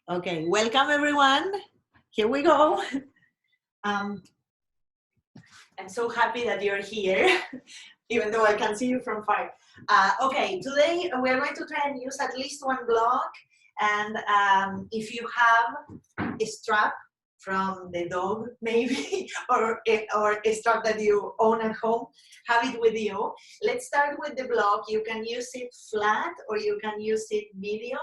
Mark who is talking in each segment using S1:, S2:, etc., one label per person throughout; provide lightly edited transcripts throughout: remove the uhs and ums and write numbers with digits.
S1: Okay, welcome everyone. Here we go. I'm so happy that you're here, even though I can see you from far. Okay, today we're going to try and use at least one block. And if you have a strap from the dog, maybe, or a strap that you own at home, have it with you. Let's start with the block. You can use it flat or you can use it medium.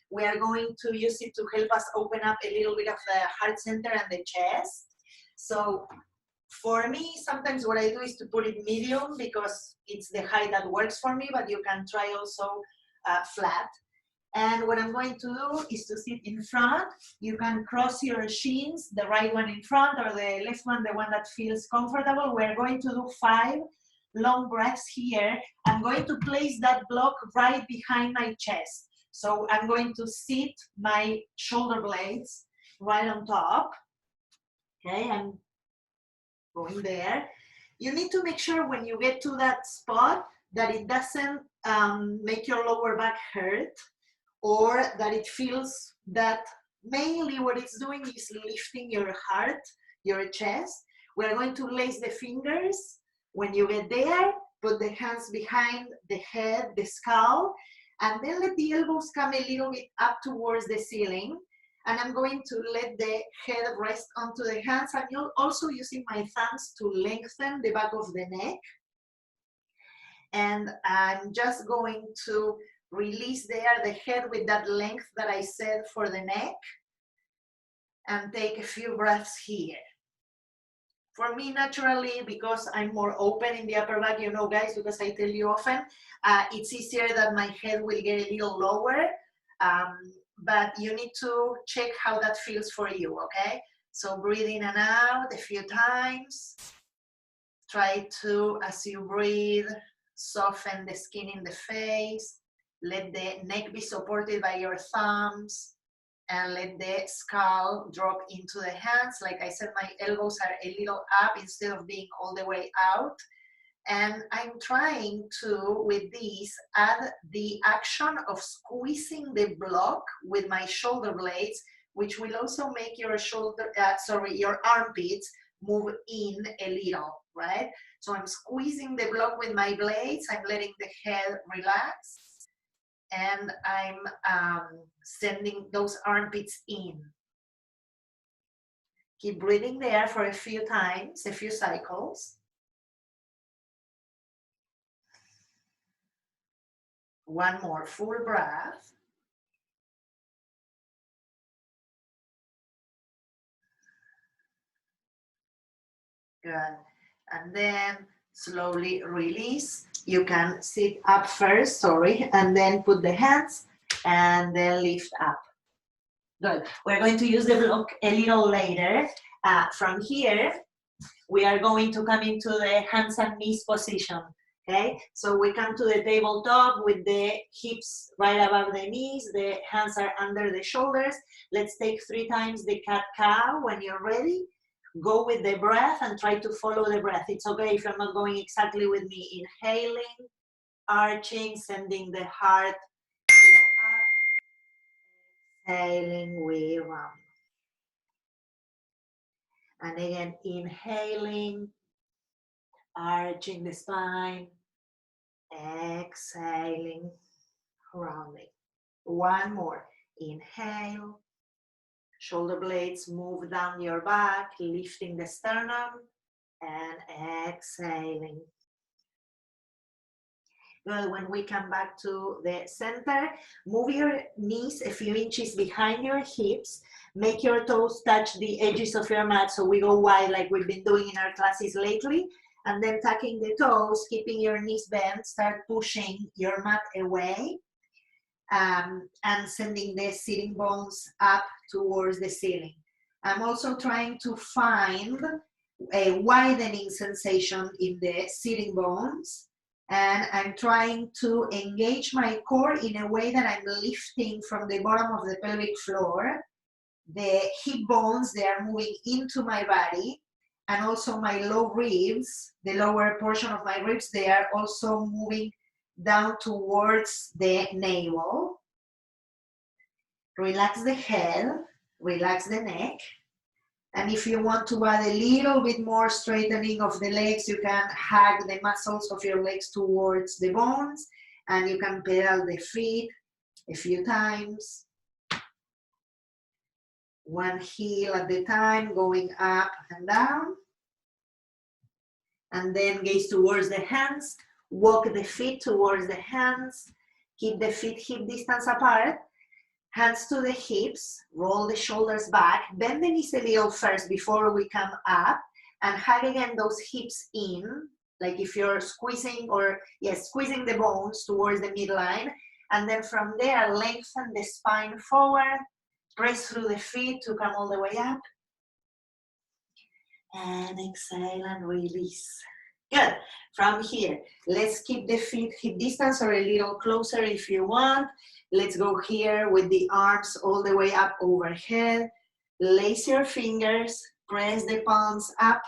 S1: We are going to use it to help us open up a little bit of the heart center and the chest. So for me, sometimes what I do is to put it medium because it's the height that works for me, but you can try also flat. And what I'm going to do is to sit in front. You can cross your shins, the right one in front or the left one, the one that feels comfortable. We're going to do 5 long breaths here. I'm going to place that block right behind my chest. So I'm going to sit my shoulder blades right on top. Okay, I'm going there. You need to make sure when you get to that spot that it doesn't make your lower back hurt, or that it feels that mainly what it's doing is lifting your heart, your chest. We're going to lace the fingers. When you get there, put the hands behind the head, the skull, and then let the elbows come a little bit up towards the ceiling. And I'm going to let the head rest onto the hands. I'm also using my thumbs to lengthen the back of the neck. And I'm just going to release there the head with that length that I said for the neck. And take a few breaths here. For me, naturally, because I'm more open in the upper back, you know, guys, because I tell you often, it's easier that my head will get a little lower, but you need to check how that feels for you, okay? So breathe in and out a few times. Try to, as you breathe, soften the skin in the face. Let the neck be supported by your thumbs. And let the skull drop into the hands. Like I said, my elbows are a little up instead of being all the way out. And I'm trying to, with these, add the action of squeezing the block with my shoulder blades, which will also make your your armpits move in a little, right? So I'm squeezing the block with my blades. I'm letting the head relax. And I'm sending those armpits in. Keep breathing there for a few times, a few cycles. One more full breath. Good. And then slowly release. You can sit up first, and then put the hands and then lift up. Good. We're going to use the block a little later. From here, we are going to come into the hands and knees position. Okay, so we come to the tabletop with the hips right above the knees. The hands are under the shoulders. Let's take 3 times the cat-cow. When you're ready, go with the breath and try to follow the breath. It's okay if you're not going exactly with me. Inhaling, arching, sending the heart up. Exhaling, we round. And again, inhaling, arching the spine, exhaling, rounding. One more. Inhale, shoulder blades move down your back, lifting the sternum, and exhaling. Good. When we come back to the center, move your knees a few inches behind your hips. Make your toes touch the edges of your mat so we go wide like we've been doing in our classes lately. And then tucking the toes, keeping your knees bent, start pushing your mat away and sending the sitting bones up towards the ceiling. I'm also trying to find a widening sensation in the sitting bones. And I'm trying to engage my core in a way that I'm lifting from the bottom of the pelvic floor. The hip bones, they are moving into my body. And also my low ribs, the lower portion of my ribs, they are also moving down towards the navel. Relax the head, relax the neck. And if you want to add a little bit more straightening of the legs, you can hug the muscles of your legs towards the bones, and you can pedal the feet a few times. One heel at a time, going up and down. And then gaze towards the hands. Walk the feet towards the hands. Keep the feet hip distance apart. Hands to the hips, roll the shoulders back, bend the knees a little first before we come up, and hug again those hips in, like if you're squeezing or, yes, squeezing the bones towards the midline. And then from there, lengthen the spine forward, press through the feet to come all the way up. And exhale and release. Good. From here, let's keep the feet hip distance or a little closer if you want. Let's go here with the arms all the way up overhead. Lace your fingers, press the palms up,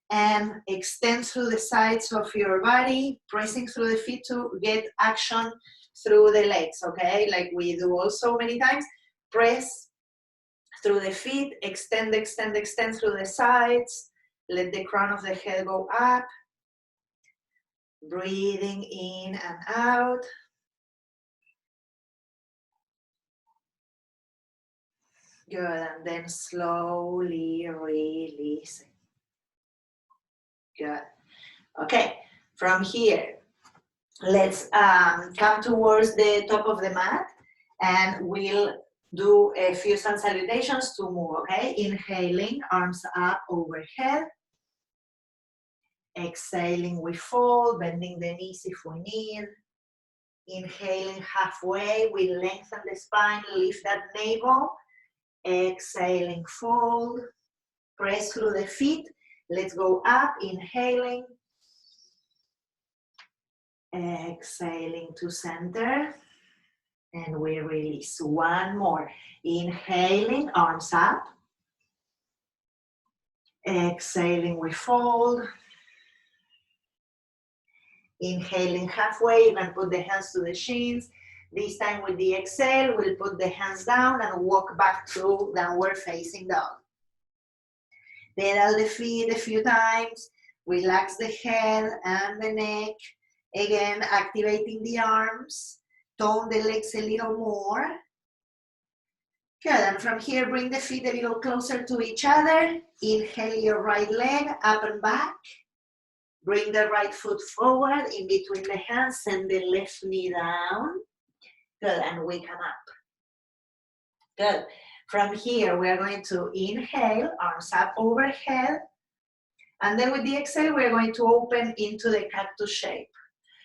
S1: and extend through the sides of your body, pressing through the feet to get action through the legs, okay? Like we do also many times. Press through the feet, extend, extend, extend through the sides. Let the crown of the head go up. Breathing in and out. Good, and then slowly releasing. Good. Okay, from here, let's come towards the top of the mat, and we'll do a few sun salutations to move, okay? Inhaling, arms up overhead. Exhaling, we fold, bending the knees if we need. Inhaling halfway, we lengthen the spine, lift that navel. Exhaling, fold, press through the feet. Let's go up, inhaling. Exhaling to center. And we release. One more. Inhaling, arms up. Exhaling, we fold. Inhaling halfway, you can put the hands to the shins. This time with the exhale, we'll put the hands down and walk back to downward facing dog. Pedal the feet a few times. Relax the head and the neck. Again, activating the arms. Tone the legs a little more. Good, and from here, bring the feet a little closer to each other. Inhale your right leg up and back. Bring the right foot forward in between the hands, send the left knee down. Good, and we come up. Good. From here, we are going to inhale, arms up overhead. And then with the exhale, we're going to open into the cactus shape.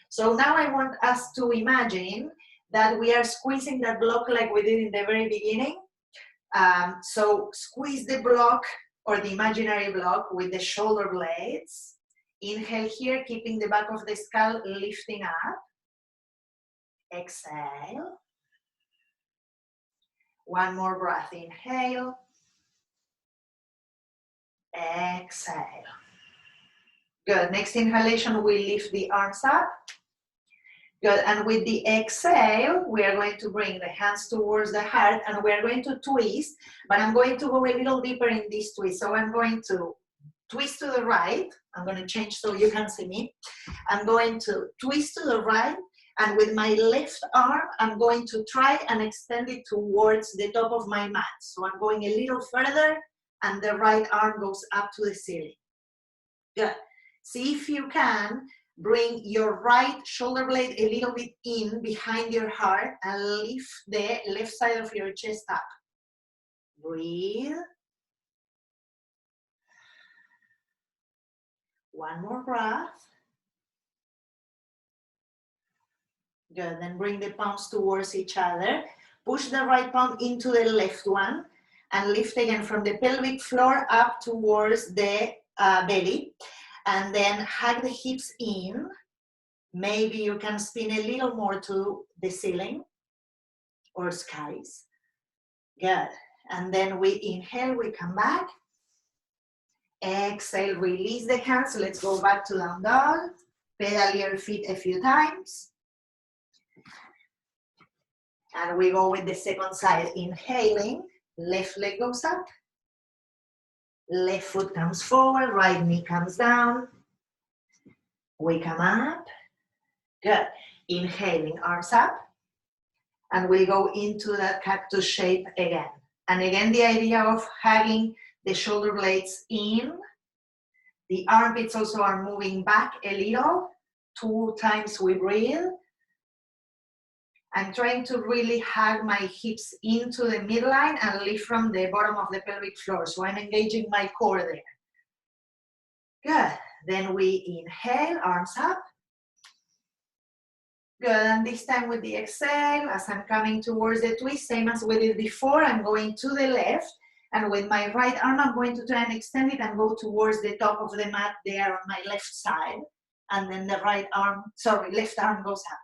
S1: So now I want us to imagine that we are squeezing that block like we did in the very beginning. So squeeze the block or the imaginary block with the shoulder blades. Inhale here, keeping the back of the skull lifting up. Exhale. One more breath, inhale. Exhale. Good, next inhalation, we lift the arms up. Good, and with the exhale, we are going to bring the hands towards the heart and we are going to twist, but I'm going to go a little deeper in this twist. So I'm going to twist to the right. I'm going to change so you can see me. I'm going to twist to the right, and with my left arm, I'm going to try and extend it towards the top of my mat. So I'm going a little further, and the right arm goes up to the ceiling. Good. See if you can bring your right shoulder blade a little bit in behind your heart and lift the left side of your chest up. Breathe. One more breath. Good, then bring the palms towards each other. Push the right palm into the left one and lift again from the pelvic floor up towards the belly. And then hug the hips in. Maybe you can spin a little more to the ceiling or skies. Good, and then we inhale, we come back. Exhale, release the hands. Let's go back to down dog. Pedal your feet a few times. And we go with the second side, inhaling, left leg goes up, left foot comes forward, right knee comes down. We come up, good. Inhaling, arms up, and we go into that cactus shape again. And again, the idea of hugging the shoulder blades in. The armpits also are moving back a little. 2 times we breathe. I'm trying to really hug my hips into the midline and lift from the bottom of the pelvic floor. So I'm engaging my core there. Good. Then we inhale, arms up. Good, and this time with the exhale, as I'm coming towards the twist, same as we did before, I'm going to the left, and with my right arm, I'm going to try and extend it and go towards the top of the mat there on my left side, and then the left arm goes up.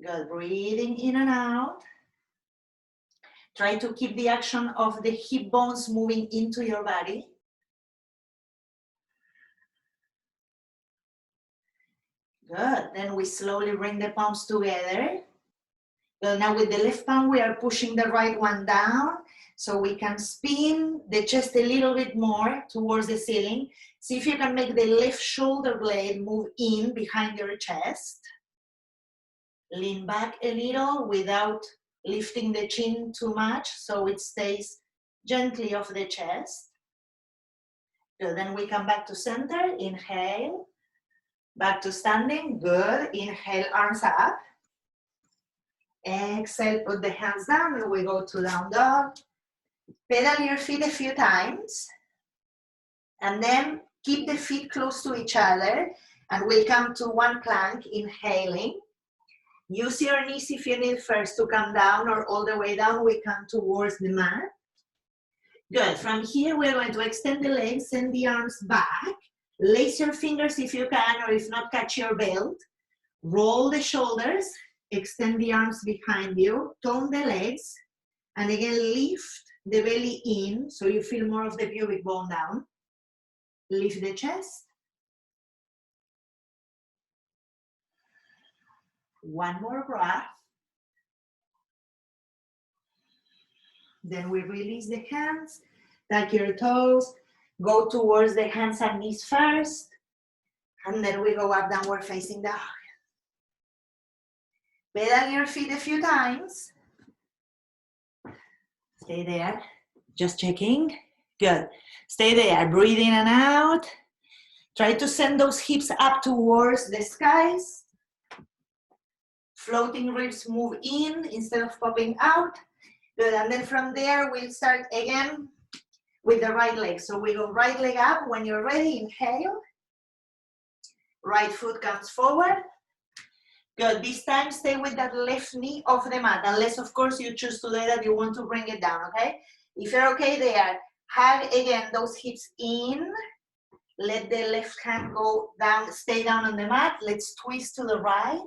S1: Good, breathing in and out. Try to keep the action of the hip bones moving into your body. Good, then we slowly bring the palms together. Good, now with the left palm, we are pushing the right one down so we can spin the chest a little bit more towards the ceiling. See if you can make the left shoulder blade move in behind your chest. Lean back a little without lifting the chin too much so it stays gently off the chest. Good, then we come back to center, inhale. Back to standing, good. Inhale, arms up. Exhale, put the hands down and we go to down dog. Pedal your feet a few times. And then keep the feet close to each other. And we'll come to one plank, inhaling. Use your knees if you need first to come down or all the way down. We come towards the mat. Good, from here we're going to extend the legs, send the arms back. Lace your fingers if you can, or if not, catch your belt. Roll the shoulders, extend the arms behind you, tone the legs, and again lift the belly in so you feel more of the pubic bone down. Lift the chest. One more breath. Then we release the hands, tuck your toes, go towards the hands and knees first, and then we go up, downward facing dog. Pedal your feet a few times. Stay there, just checking. Good, stay there, breathe in and out. Try to send those hips up towards the skies. Floating ribs move in instead of popping out. Good, and then from there we'll start again with the right leg. So we go right leg up. When you're ready, inhale. Right foot comes forward. Good, this time stay with that left knee off the mat, unless of course you choose today that you want to bring it down, okay? If you're okay there, hug again those hips in. Let the left hand go down, stay down on the mat. Let's twist to the right.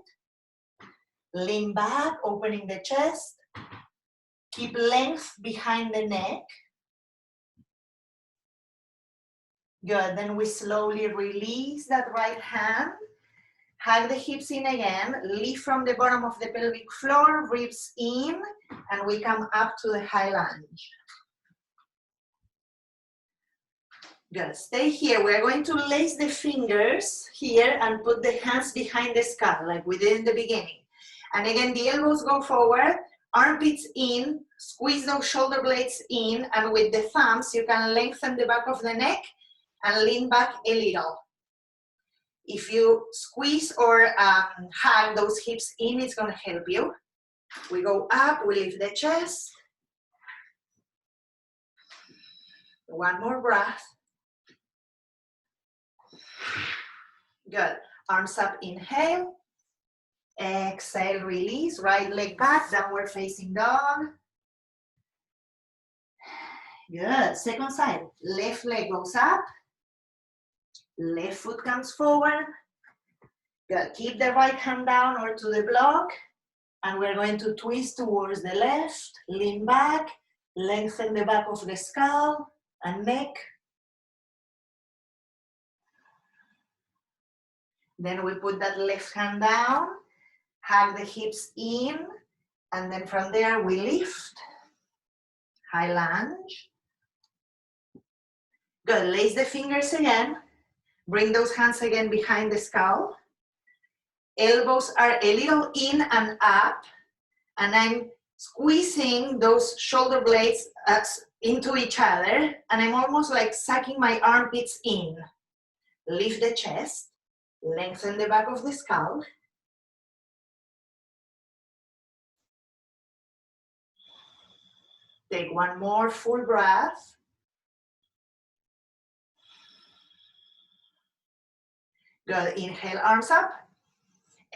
S1: Lean back, opening the chest. Keep length behind the neck. Good, then we slowly release that right hand. Hug the hips in again, lift from the bottom of the pelvic floor, ribs in, and we come up to the high lunge. Good, stay here. We're going to lace the fingers here and put the hands behind the skull like we did in the beginning. And again, the elbows go forward, armpits in, squeeze those shoulder blades in, and with the thumbs, you can lengthen the back of the neck and lean back a little. If you squeeze or hug those hips in, it's going to help you. We go up, we lift the chest. One more breath. Good. Arms up, inhale. Exhale, release. Right leg back, downward facing dog. Good. Second side. Left leg goes up. Left foot comes forward. Good. Keep the right hand down or to the block. And we're going to twist towards the left. Lean back. Lengthen the back of the skull and neck. Then we put that left hand down, hug the hips in, and then from there we lift, high lunge. Good, lace the fingers again. Bring those hands again behind the skull. Elbows are a little in and up, and I'm squeezing those shoulder blades into each other, and I'm almost like sucking my armpits in. Lift the chest, lengthen the back of the skull. Take one more full breath. Good, inhale, arms up.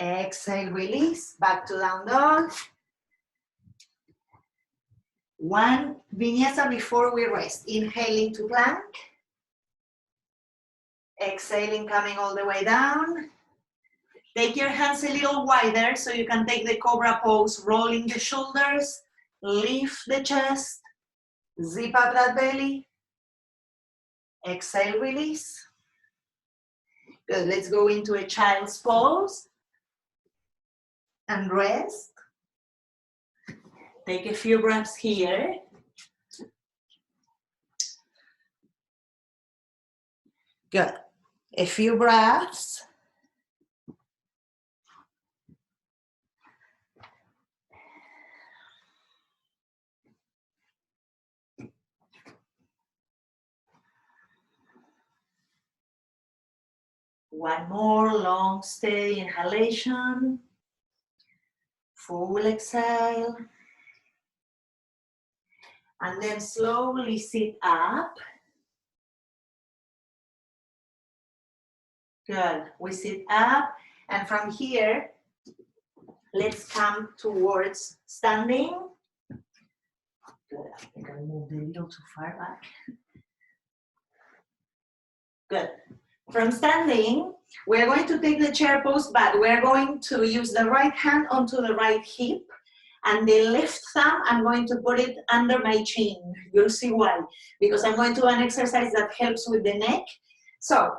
S1: Exhale, release, back to down dog. One vinyasa before we rest. Inhaling to plank. Exhaling, coming all the way down. Take your hands a little wider so you can take the cobra pose, rolling the shoulders, lift the chest, zip up that belly. Exhale, release. Good, let's go into a child's pose and rest. Take a few breaths here. Good, a few breaths. One more long, steady inhalation. Full exhale. And then slowly sit up. Good. We sit up. And from here, let's come towards standing. Good. I think I moved a little too far back. Good. From standing, we're going to take the chair pose back. We're going to use the right hand onto the right hip, and the left thumb, I'm going to put it under my chin. You'll see why. Because I'm going to do an exercise that helps with the neck. So,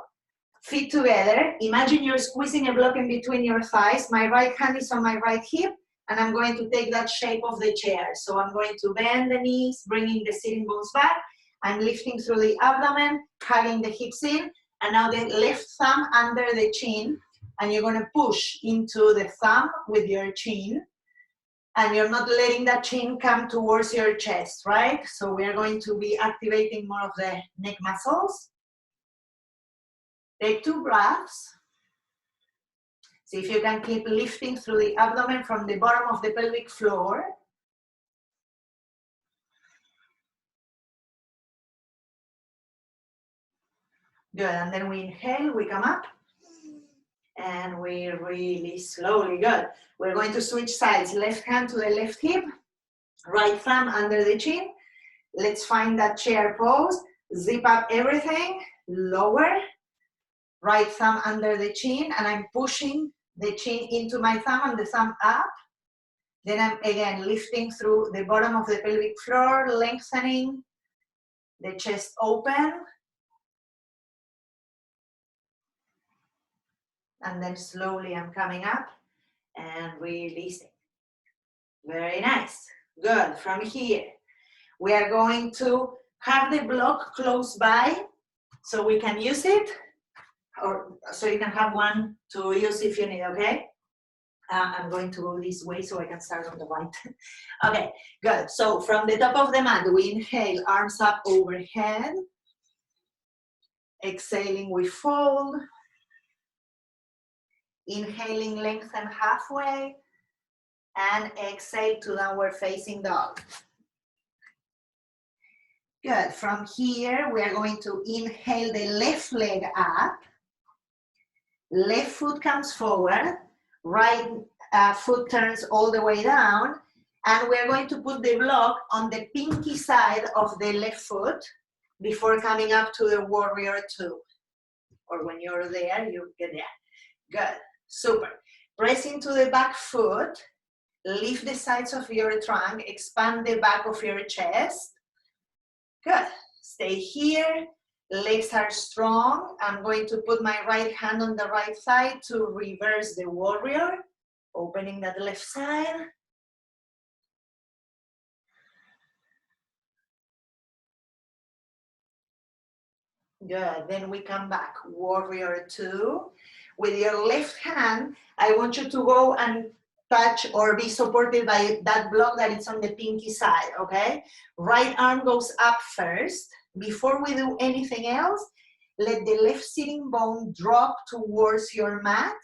S1: feet together. Imagine you're squeezing a block in between your thighs. My right hand is on my right hip, and I'm going to take that shape of the chair. So I'm going to bend the knees, bringing the sitting bones back. I'm lifting through the abdomen, hugging the hips in, and now the left thumb under the chin, and you're going to push into the thumb with your chin, and you're not letting that chin come towards your chest, right? So we're going to be activating more of the neck muscles. Take 2 breaths. See if you can keep lifting through the abdomen from the bottom of the pelvic floor. Good, and then we inhale, we come up, and we release slowly. Good. We're going to switch sides. Left hand to the left hip, right thumb under the chin. Let's find that chair pose. Zip up everything, lower. Right thumb under the chin, and I'm pushing the chin into my thumb and the thumb up. Then I'm again lifting through the bottom of the pelvic floor, lengthening the chest open. And then slowly I'm coming up and releasing. Very nice. Good. From here, we are going to have the block close by so we can use it, or so you can have one to use if you need, okay? I'm going to go this way so I can start on the right. Okay, good. So from the top of the mat, we inhale, arms up overhead. Exhaling, we fold. Inhaling, lengthen halfway, and exhale to downward facing dog. Good. From here, we are going to inhale the left leg up. Left foot comes forward. Right foot turns all the way down. And we're going to put the block on the pinky side of the left foot before coming up to the warrior 2. Or when you're there, you get there. Good. Super. Press into the back foot, lift the sides of your trunk, expand the back of your chest. Good. Stay here. Legs are strong. I'm going to put my right hand on the right side to reverse the warrior, opening that left side. Good, then we come back, warrior two. With your left hand, I want you to go and touch or be supported by that block that is on the pinky side, okay? Right arm goes up first. Before we do anything else, let the left sitting bone drop towards your mat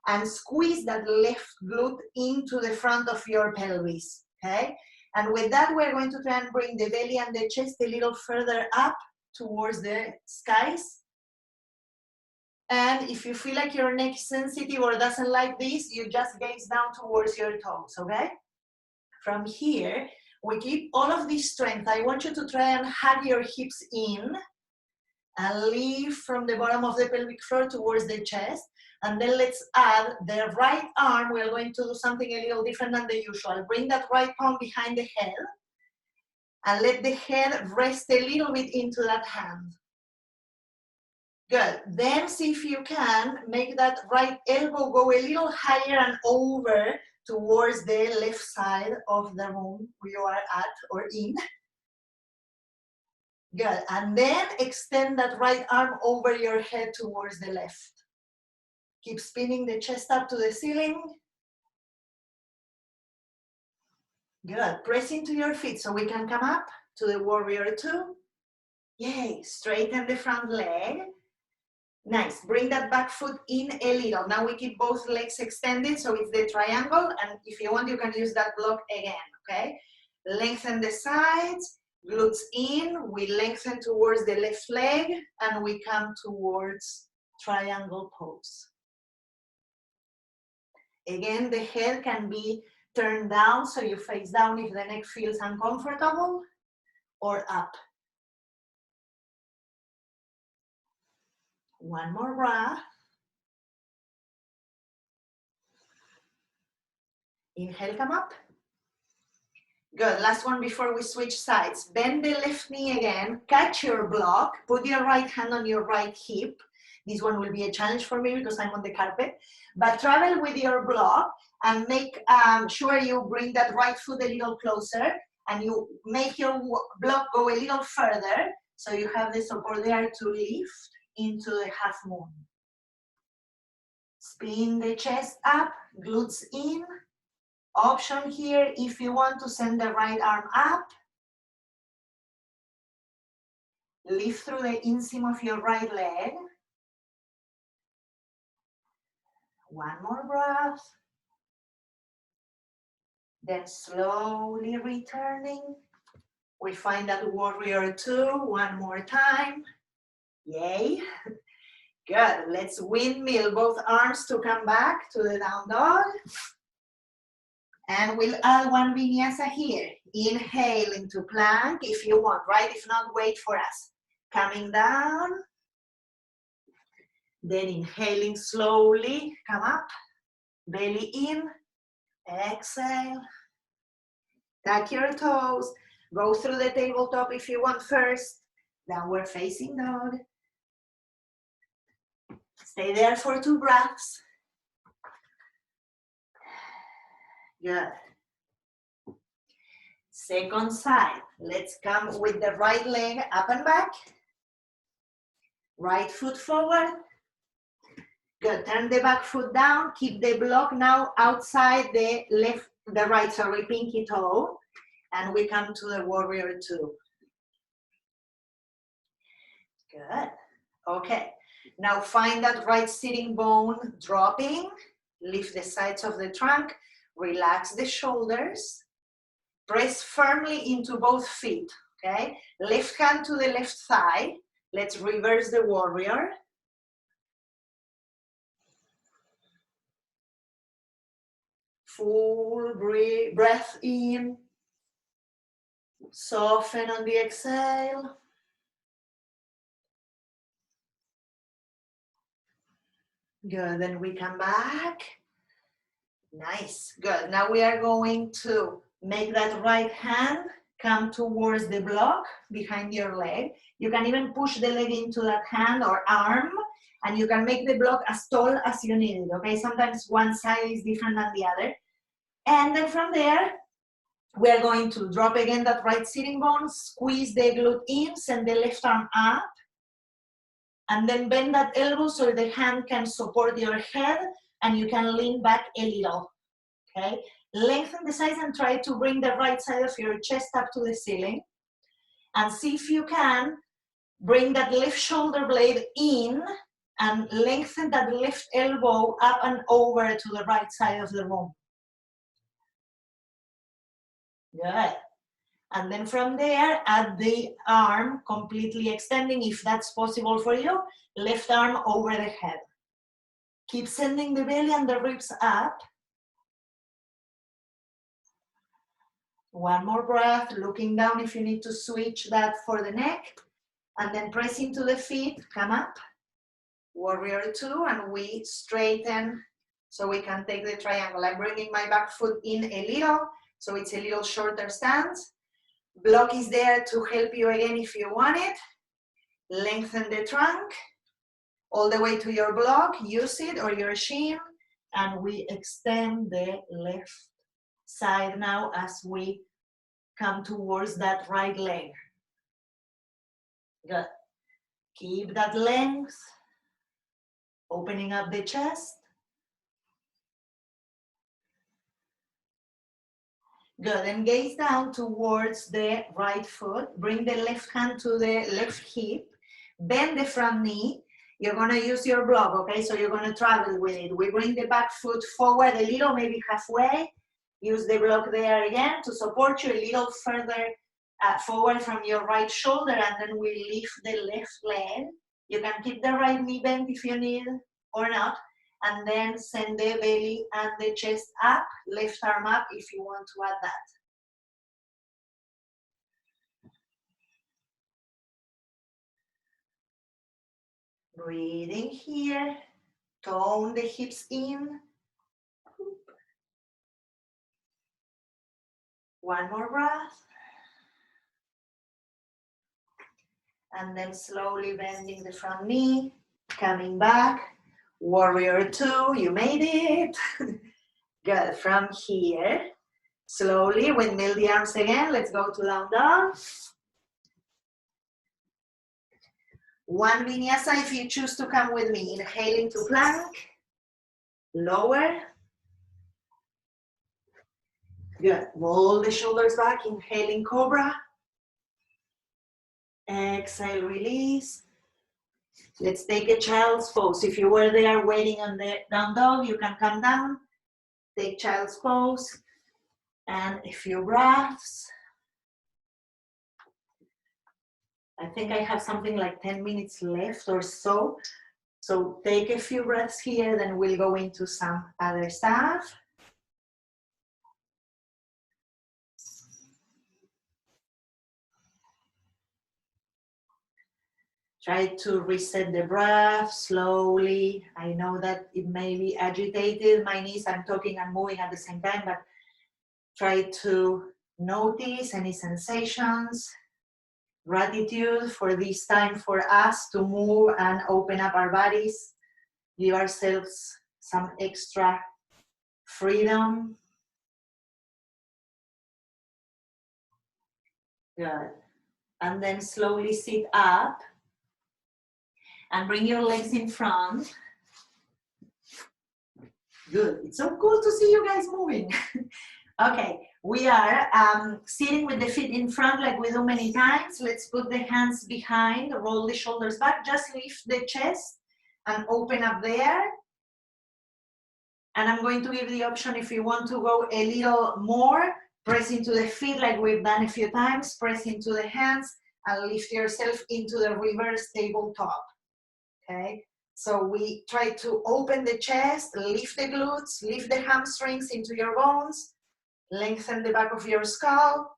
S1: and squeeze that left glute into the front of your pelvis, okay? And with that, we're going to try and bring the belly and the chest a little further up towards the skies. And if you feel like your neck is sensitive or doesn't like this, you just gaze down towards your toes, okay? From here, we keep all of this strength. I want you to try and hug your hips in and lift from the bottom of the pelvic floor towards the chest. And then let's add the right arm. We're going to do something a little different than the usual. Bring that right palm behind the head and let the head rest a little bit into that hand. Good. Then see if you can make that right elbow go a little higher and over towards the left side of the room you are at or in. Good. And then extend that right arm over your head towards the left. Keep spinning the chest up to the ceiling. Good. Press into your feet so we can come up to the warrior two. Yay. Straighten the front leg. Nice. Bring that back foot in a little. Now we keep both legs extended, so it's the triangle. And if you want, you can use that block again, okay? Lengthen the sides, glutes in. We lengthen towards the left leg, and we come towards triangle pose. Again, the head can be turned down, so you face down if the neck feels uncomfortable, or up. One more breath. Inhale, come up. Good, last one before we switch sides. Bend the left knee again, catch your block, put your right hand on your right hip. This one will be a challenge for me because I'm on the carpet. But travel with your block and make sure you bring that right foot a little closer and you make your block go a little further so you have the support there to lift into the half moon. Spin the chest up, glutes in. Option here, if you want to send the right arm up, lift through the inseam of your right leg. One more breath. Then slowly returning. We find that warrior two one more time. Yay. Good. Let's windmill both arms to come back to the down dog. And we'll add one vinyasa here. Inhale into plank if you want, right? If not, wait for us. Coming down. Then inhaling slowly, come up. Belly in. Exhale. Tuck your toes. Go through the tabletop if you want first. Downward facing dog. Stay there for 2 breaths. Good. Second side. Let's come with the right leg up and back. Right foot forward. Good. Turn the back foot down. Keep the block now outside the right, pinky toe. And we come to the warrior two. Good. Okay. Now find that right sitting bone dropping. Lift the sides of the trunk. Relax the shoulders. Press firmly into both feet. Okay. Left hand to the left thigh. Let's reverse the warrior. Full breath in. Soften on the exhale. Good, then we come back. Nice, good. Now we are going to make that right hand come towards the block behind your leg. You can even push the leg into that hand or arm, and you can make the block as tall as you need it, okay? Sometimes one side is different than the other. And then from there, we are going to drop again that right sitting bone, squeeze the glute in, send the left arm up, and then bend that elbow so the hand can support your head and you can lean back a little, okay? Lengthen the sides and try to bring the right side of your chest up to the ceiling. And see if you can bring that left shoulder blade in and lengthen that left elbow up and over to the right side of the room. Good. And then from there, add the arm completely extending, if that's possible for you, left arm over the head. Keep sending the belly and the ribs up. One more breath, looking down if you need to switch that for the neck. And then press into the feet, come up. Warrior two, and we straighten so we can take the triangle. I'm bringing my back foot in a little, so it's a little shorter stance. Block is there to help you again if you want it. Lengthen the trunk all the way to your block, use it or your shin, and we extend the left side now as we come towards that right leg. Good. Keep that length, opening up the chest. Good, and gaze down towards the right foot. Bring the left hand to the left hip. Bend the front knee. You're gonna use your block, okay? So you're gonna travel with it. We bring the back foot forward a little, maybe halfway. Use the block there again to support you a little further forward from your right shoulder, and then we lift the left leg. You can keep the right knee bent if you need or not. And then send the belly and the chest up, left arm up if you want to add that. Breathing here, tone the hips in. One more breath. And then slowly bending the front knee, coming back. Warrior two, you made it. Good, from here, slowly windmill the arms again. Let's go to down dog. One vinyasa if you choose to come with me. Inhaling to plank, lower. Good, roll the shoulders back, inhaling cobra. Exhale, release. Let's take a child's pose. If you were there waiting on the down dog, you can come down. Take child's pose and a few breaths. I think I have something like 10 minutes left or so. So take a few breaths here, then we'll go into some other stuff. Try to reset the breath slowly. I know that it may be agitated, my knees, I'm talking and moving at the same time, but try to notice any sensations. Gratitude for this time for us to move and open up our bodies. Give ourselves some extra freedom. Good. And then slowly sit up. And bring your legs in front. Good, it's so cool to see you guys moving. Okay, we are sitting with the feet in front like we do many times. Let's put the hands behind, roll the shoulders back, just lift the chest and open up there. And I'm going to give the option if you want to go a little more, press into the feet like we've done a few times, press into the hands and lift yourself into the reverse tabletop. Okay, so we try to open the chest, lift the glutes, lift the hamstrings into your bones, lengthen the back of your skull.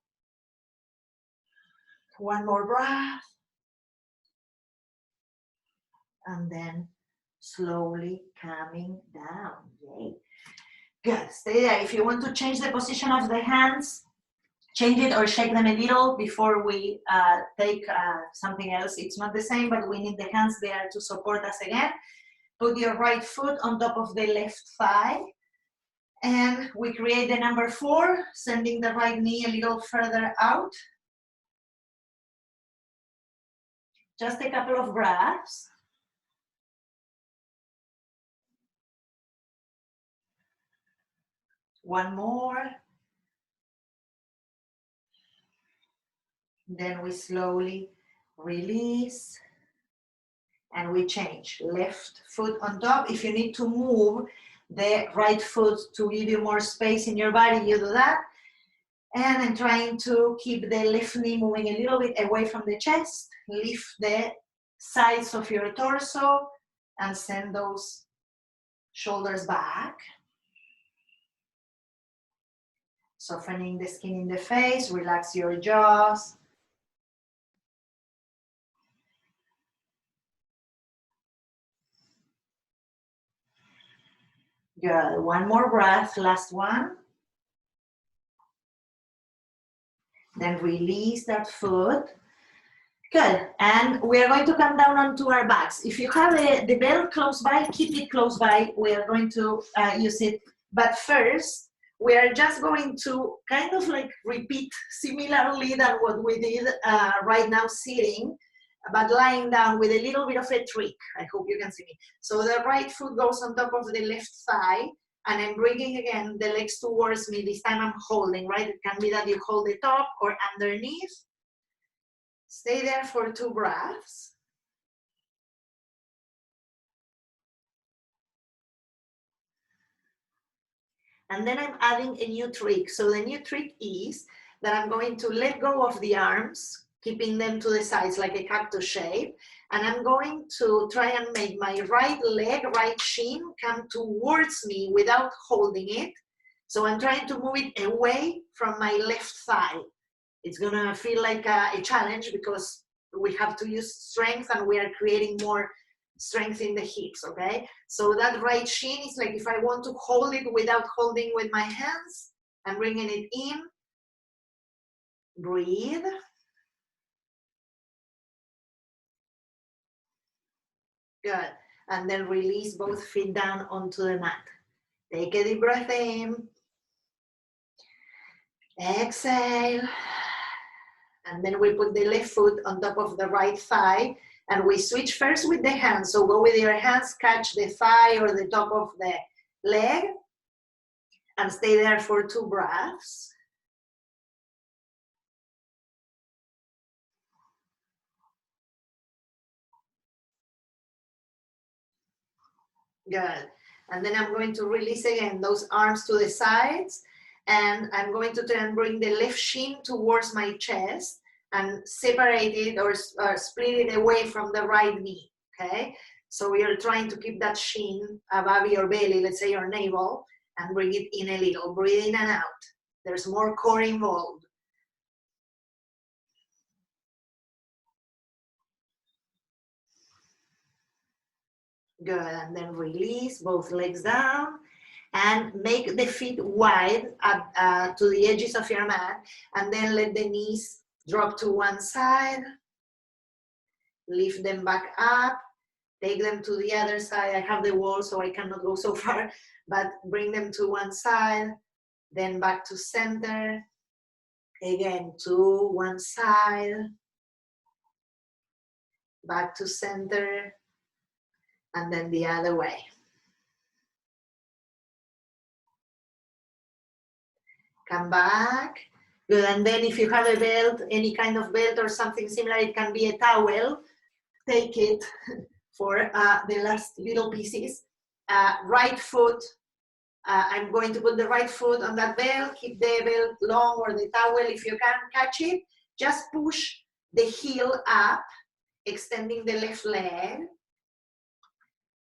S1: One more breath. And then slowly coming down. Yay. Good, stay there. If you want to change the position of the hands, change it or shake them a little before we take something else. It's not the same, but we need the hands there to support us again. Put your right foot on top of the left thigh. And we create the number 4, sending the right knee a little further out. Just a couple of breaths. One more. Then we slowly release. And we change. Left foot on top. If you need to move the right foot to give you more space in your body, you do that. And I'm trying to keep the left knee moving a little bit away from the chest. Lift the sides of your torso and send those shoulders back. Softening the skin in the face, relax your jaws. Good, one more breath, last one. Then release that foot. Good, and we are going to come down onto our backs. If you have the belt close by, keep it close by. We are going to use it. But first, we are just going to kind of like repeat similarly than what we did right now sitting, but lying down with a little bit of a trick. I hope you can see me. So the right foot goes on top of the left thigh, and I'm bringing again the legs towards me. This time I'm holding, right? It can be that you hold the top or underneath. Stay there for 2 breaths. And then I'm adding a new trick. So the new trick is that I'm going to let go of the arms, keeping them to the sides like a cactus shape. And I'm going to try and make my right leg, right shin, come towards me without holding it. So I'm trying to move it away from my left thigh. It's gonna feel like a challenge because we have to use strength and we are creating more strength in the hips, okay? So that right shin is like if I want to hold it without holding with my hands, I'm bringing it in. Breathe. Good. And then release both feet down onto the mat. Take a deep breath in. Exhale. And then we put the left foot on top of the right thigh. And we switch first with the hands. So go with your hands, catch the thigh or the top of the leg. And stay there for 2 breaths. Good. And then I'm going to release again those arms to the sides. And I'm going to try and bring the left shin towards my chest and separate it or split it away from the right knee, okay? So we are trying to keep that shin above your belly, let's say your navel, and bring it in a little. Breathe in and out. There's more core involved. Good, and then release both legs down and make the feet wide to the edges of your mat, and then let the knees drop to one side, lift them back up, take them to the other side. I have the wall so I cannot go so far, but bring them to one side, then back to center, again to one side, back to center, and then the other way. Come back. Good, and then if you have a belt, any kind of belt or something similar, it can be a towel. Take it for the last little pieces. Right foot, I'm going to put the right foot on that belt, keep the belt long or the towel if you can catch it. Just push the heel up, extending the left leg.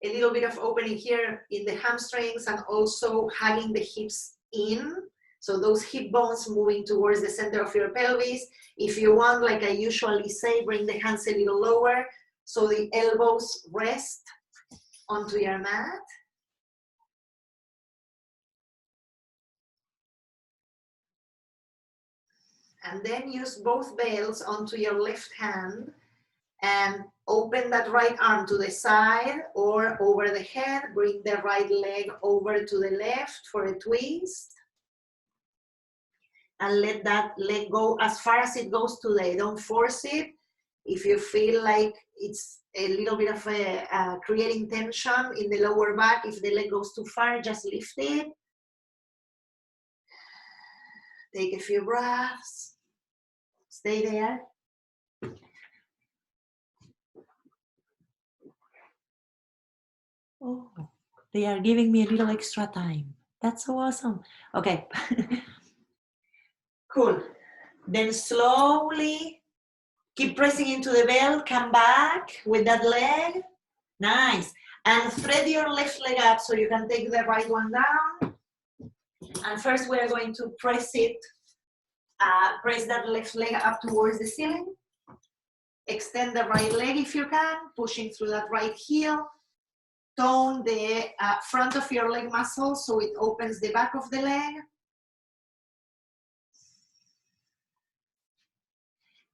S1: A little bit of opening here in the hamstrings and also hugging the hips in. So those hip bones moving towards the center of your pelvis. If you want, like I usually say, bring the hands a little lower so the elbows rest onto your mat. And then use both belts onto your left hand and open that right arm to the side or over the head. Bring the right leg over to the left for a twist. And let that leg go as far as it goes today. Don't force it. If you feel like it's a little bit of creating tension in the lower back, if the leg goes too far, just lift it. Take a few breaths. Stay there. Oh, they are giving me a little extra time. That's so awesome. Okay. Cool. Then slowly keep pressing into the belt. Come back with that leg. Nice. And thread your left leg up so you can take the right one down. And first we're going to press it. Press that left leg up towards the ceiling. Extend the right leg if you can, pushing through that right heel. Tone the front of your leg muscle so it opens the back of the leg.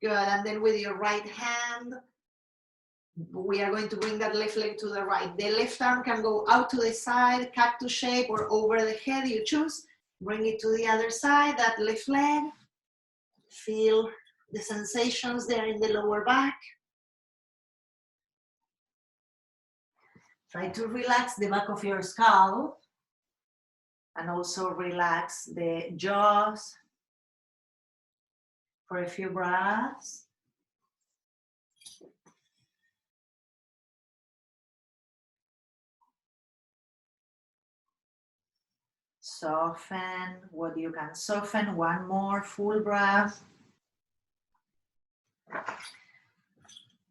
S1: Good, and then with your right hand, we are going to bring that left leg to the right. The left arm can go out to the side, cactus shape, or over the head, you choose. Bring it to the other side, that left leg. Feel the sensations there in the lower back. Try to relax the back of your skull and also relax the jaws for a few breaths. Soften what you can soften. One more full breath.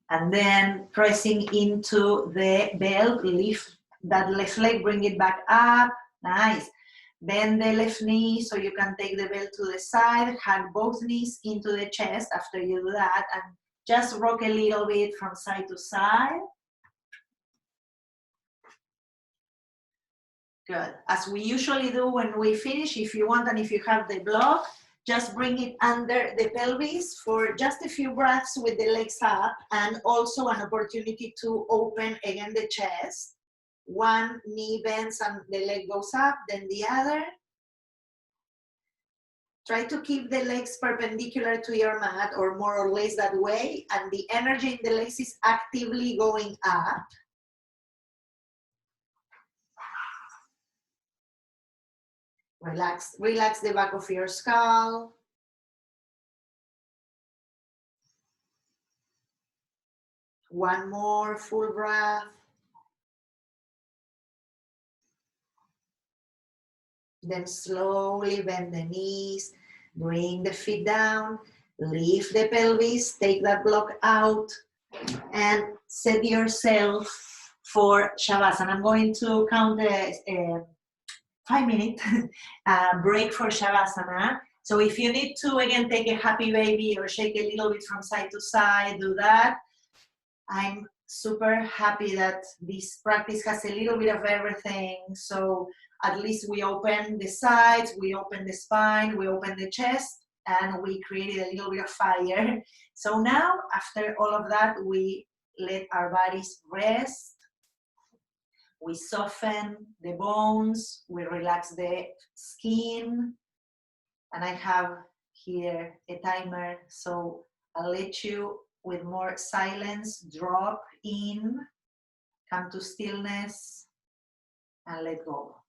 S1: And then pressing into the belt, lift that left leg, bring it back up. Nice. Bend the left knee so you can take the belt to the side. Hug both knees into the chest after you do that. And just rock a little bit from side to side. Good. As we usually do when we finish, if you want and if you have the block, just bring it under the pelvis for just a few breaths with the legs up, and also an opportunity to open again the chest. One knee bends and the leg goes up, then the other. Try to keep the legs perpendicular to your mat or more or less that way, and the energy in the legs is actively going up. Relax the back of your skull. One more full breath. Then slowly bend the knees, bring the feet down, lift the pelvis, take that block out, and set yourself for Shavasana. I'm going to count a 5-minute break for Shavasana. So if you need to, again, take a happy baby or shake a little bit from side to side, do that. I'm super happy that this practice has a little bit of everything. So at least we open the sides, we open the spine, we open the chest, and we created a little bit of fire. So now, after all of that, we let our bodies rest. We soften the bones, we relax the skin, and I have here a timer, so I'll let you, with more silence, drop in, come to stillness, and let go.